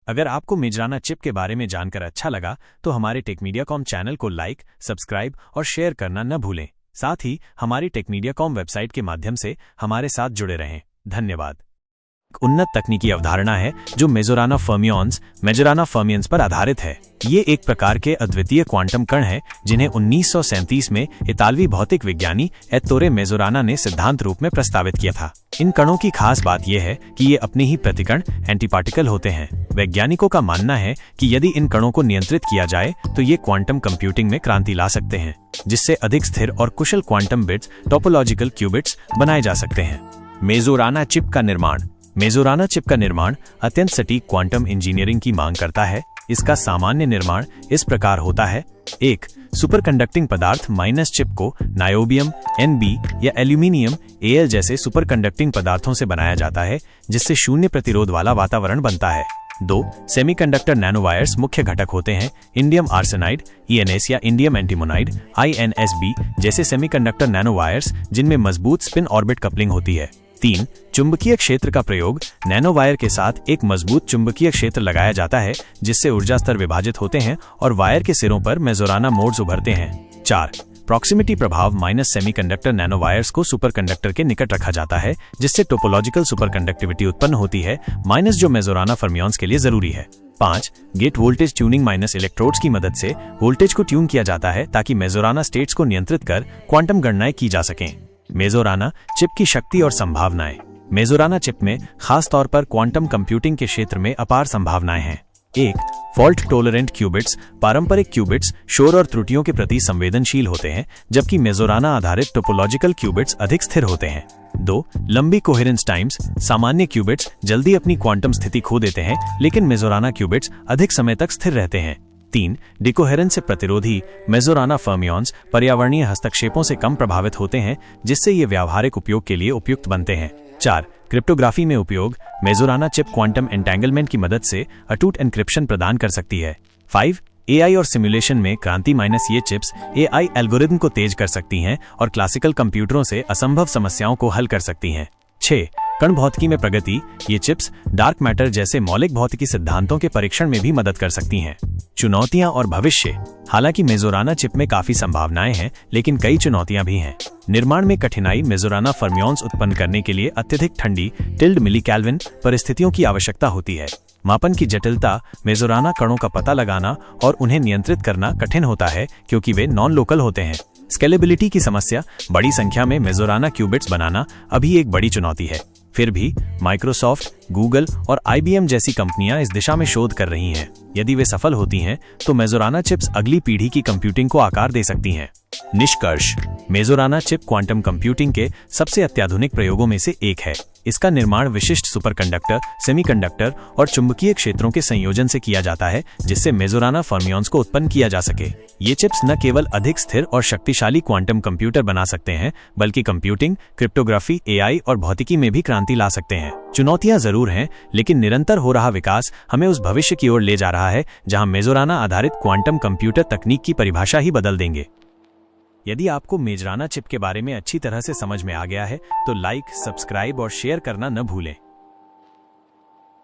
अगर आपको Majorana chip के बारे में जानकर अच्छा लगा तो हमारे टेकमीडियाकॉम चैनल को लाइक, सब्सक्राइब और शेयर करना न भूलें। साथ ही हमारी टेकमीडियाकॉम वेबसाइट के माध्यम से हमारे साथ जुड़े रहें। धन्यवाद। उन्नत तकनीकी अवधारणा है जो मेजोराना फर्मियंस पर आधारित है। ये एक प्रकार के अद्वितीय क्वांटम कण हैं जिन्हें 1937 में इतालवी भौतिक विज्ञानी एत्तोरे मेजोराना ने सिद्धांत रूप में प्रस्तावित किया था। इन कणों की खास बात यह है कि ये अपने ही प्रतिकण एंटीपार्टिकल होते हैं। वैज्ञानिकों का मानना है कि यदि इन कणों को नियंत्रित किया जाए तो ये क्वांटम कंप्यूटिंग में क्रांति ला सकते हैं, जिससे अधिक स्थिर और कुशल क्वांटम बिट्स टोपोलॉजिकल क्यूबिट्स बनाए जा सकते हैं। मेजोराना चिप का निर्माण। मेजोराना चिप का निर्माण अत्यंत सटीक क्वांटम इंजीनियरिंग की मांग करता है। इसका सामान्य निर्माण इस प्रकार होता है। 1. सुपरकंडक्टिंग पदार्थ माइनस चिप को नायोबियम, Nb या एल्यूमिनियम, Al जैसे सुपरकंडक्टिंग पदार्थों से बनाया जाता है, जिससे शून्य प्रतिरोध वाला वातावरण बनता है। 2. सेमीकंडक्टर नैनोवायर्स मुख्य घटक होते हैं। इंडियम आर्सेनाइड, ENS या इंडियम एंटीमोनाइड, INSB जैसे सेमीकंडक्टर नैनोवायर्स जिनमें मजबूत स्पिन ऑर्बिट कपलिंग होती है। 3. चुंबकीय क्षेत्र का प्रयोग। नैनोवायर के साथ एक मजबूत चुंबकीय क्षेत्र लगाया जाता है, जिससे ऊर्जा स्तर विभाजित होते हैं और वायर के सिरों पर मेजोराना मोड्स उभरते हैं। 4. प्रॉक्सिमिटी प्रभाव माइनस सेमीकंडक्टर नैनोवायर्स को सुपरकंडक्टर के निकट रखा जाता है, जिससे टोपोलॉजिकल सुपरकंडक्टिविटी उत्पन्न होती है, माइनस जो मेजोराना फर्मियंस के लिए जरूरी है। 5. Gate voltage tuning minus electrodes की मदद से वोल्टेज को ट्यून किया जाता है ताकि मेजोराना स्टेट्स को नियंत्रित कर क्वांटम गणनाएं की जा सकें। मेजोराना चिप की शक्ति और संभावनाएं। मेजोराना चिप में खास तौर पर क्वांटम कंप्यूटिंग के क्षेत्र में अपार संभावनाएं हैं। 1. Fault tolerant qubits. पारंपरिक क्यूबिट्स शोर और त्रुटियों के प्रति संवेदनशील होते हैं, जबकि मेजोराना आधारित टोपोलॉजिकल क्यूबिट्स अधिक स्थिर होते हैं। 2. लंबी कोहेरेंस टाइम्स। सामान्य क्यूबिट्स जल्दी अपनी क्वांटम स्थिति खो देते हैं, लेकिन मेजोराना क्यूबिट्स अधिक समय तक स्थिर रहते हैं। 3. डिकोहेरेंस से प्रतिरोधी। मेजोराना फर्मियंस पर्यावरणीय हस्तक्षेपों से कम प्रभावित होते हैं, जिससे ये व्यावहारिक उपयोग के लिए उपयुक्त बनते हैं। 4. क्रिप्टोग्राफी में उपयोग। मेजोराना चिप क्वांटम एंटेंगलमेंट की मदद से अटूट एन्क्रिप्शन प्रदान कर सकती है। 5. AI और सिमुलेशन में क्रांति माइनस ये चिप्स AI एल्गोरिदम को तेज कर सकती हैं और क्लासिकल कंप्यूटरों से असंभव समस्याओं को हल कर सकती हैं। 6. कण भौतिकी में प्रगति। ये चिप्स डार्क मैटर जैसे मौलिक भौतिकी सिद्धांतों के परीक्षण में भी मदद कर सकती हैं। चुनौतियां और भविष्य। हालांकि मेजोराना चिप में काफी संभावनाएं हैं, लेकिन कई चुनौतियां भी हैं। निर्माण में कठिनाई। मेजोराना फर्मियंस उत्पन्न करने के लिए अत्यधिक ठंडी (मिलीकेल्विन) परिस्थितियों की आवश्यकता होती है। मापन की जटिलता। मेजोराना कणों का पता लगाना और उन्हें नियंत्रित करना कठिन होता है, क्योंकि वे नॉन लोकल होते हैं। स्केलेबिलिटी की समस्या। बड़ी संख्या में मेजोराना क्यूबिट्स बनाना अभी एक बड़ी चुनौती है। फिर भी माइक्रोसॉफ्ट, गूगल और IBM जैसी कंपनियां इस दिशा में शोध कर रही हैं। यदि वे सफल होती हैं तो मेजोराना चिप्स अगली पीढ़ी की कंप्यूटिंग को आकार दे सकती हैं। निष्कर्ष। मेजोराना चिप क्वांटम कंप्यूटिंग के सबसे अत्याधुनिक प्रयोगों में से एक है। इसका निर्माण विशिष्ट सुपरकंडक्टर, सेमीकंडक्टर और चुंबकीय क्षेत्रों के संयोजन से किया जाता है, जिससे मेजोराना फर्मियंस को उत्पन्न किया जा सके। ये चिप्स न केवल अधिक स्थिर और शक्तिशाली क्वांटम कंप्यूटर बना सकते हैं, बल्कि कंप्यूटिंग, क्रिप्टोग्राफी, AI और भौतिकी में भी क्रांति ला सकते हैं। चुनौतियां जरूर हैं, लेकिन निरंतर हो रहा विकास हमें उस भविष्य की ओर ले जा रहा है जहां मेजोराना आधारित क्वांटम कंप्यूटर तकनीक की परिभाषा ही बदल देंगे। यदि आपको मेजराना चिप के बारे में अच्छी तरह से समझ में आ गया है तो लाइक, सब्सक्राइब और शेयर करना न भूलें।